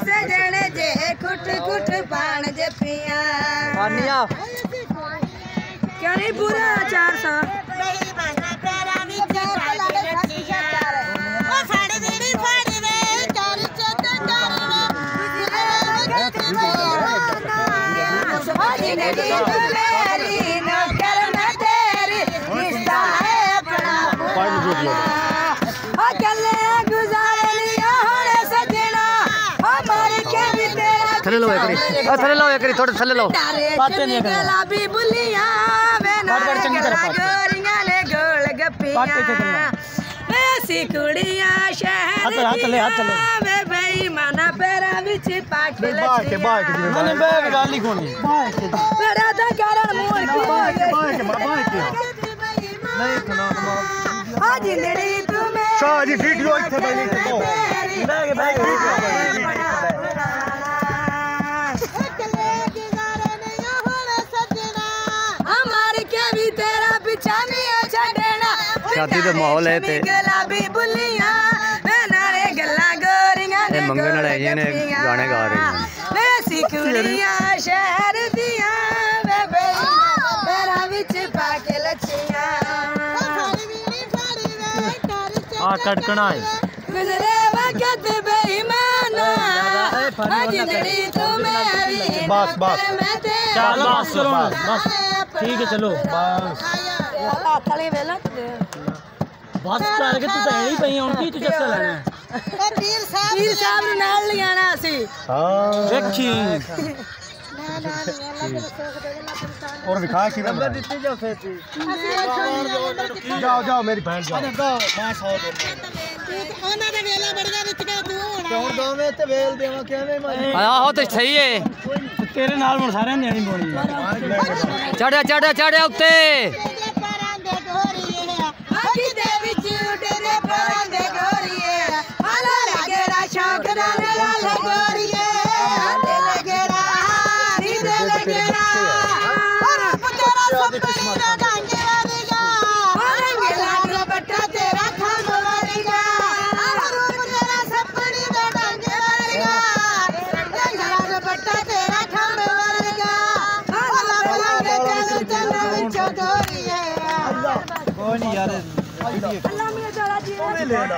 सजने जे कुट कुट पान जपिया आनिया क्या नहीं पूरा 400 बेईमाना तेरा विच पाके लचिया ओ साड़ी देड़ी फाड़ी वे चार चटकार वे जिंदगी मेरी नौकर मैं तेरी रिश्ता है अपना अकेले गुजारे लिया होने सजना हमारे के भी तेरा थले लो एक करी थोड़े थले लो बातें नहीं करना गुलाबी बुलिया वे ना गोरियां ने गोल गप्पियां ऐसी कुड़ियां शहर वे बेईमाना पैरा विच पाके लचिया मैंने बैग गाली खोनी मेरा तो कारण मोर की नहीं सुना हां जिंदड़ी तुम्हें शाह जी वीडियो इथे बैली तो बैग शादी का माहौल है ते मंगन वाले ने गाने गा रहे हैं शहर दिया विच पाके लचिया आ कटकना है गुजरे वक्त बेईमाना जिंदड़ी तुम्हें बस बस चल बस ठीक है चलो बस बस करके तू तो ही पई हुन की तू चस्सा लेना पीर साहब ਨੂੰ ਨਾਲ ਲਿਆਣਾ ਸੀ हां देखी और दिखा कि नंबर ਦਿੱਤੀ जाओ सेठी जाओ मेरी बहन जाओ मैं 100 दे ਉਹਨਾਂ ਦੇ ਵੇਲਾ ਬੜੀਆਂ ਵਿੱਚ ਕੇ ਤੂੰ ਹੁਣ ਦੋਵੇਂ ਤੇ ਵੇਲ ਦੇਵਾਂ ਕਿਵੇਂ ਆਹੋ ਤੇ ਸਹੀ ਏ ਤੇਰੇ ਨਾਲ ਹੁਣ ਸਾਰਿਆਂ ਨੇ ਨਹੀਂ ਬੋਣੀ ਚੜਿਆ ਉੱਤੇ ਦੇ ਵਿੱਚ ਉੱਡਦੇ ਪਰਾਂ ਦੇ ਗੋਰੀਏ ਹਾਲਾ ਲੱਗੇਰਾ ਸ਼ੌਕ ਨਾਲ ਲਾਲ ਗੋਰੀਏ ਦਿਲ ਲੱਗੇਰਾ ਨੀ ਦਿਲ ਲੱਗੇਰਾ ਔਰ ਪੁੱਤਰਾ ਸਪਣੀ ਦਾ ਡਾਂਗੇ ਵਾਰੇਗਾ ਰੰਗੇ ਲਾਲ ਬੱਟਾ ਤੇਰਾ ਖਾਮ ਵਾਰੇਗਾ ਔਰ ਪੁੱਤਰਾ ਸਪਣੀ ਦਾ ਡਾਂਗੇ ਵਾਰੇਗਾ ਰੰਗੇ ਲਾਲ ਬੱਟਾ ਤੇਰਾ ਖਾਮ ਵਾਰੇਗਾ ਹਾਲਾ ਬਲਾਂਗੇ ਚੱਲ ਵਿੱਚੋਂ ਗੋਰੀਏ कोई नहीं यार अल्लाह मियां चला जी ले ला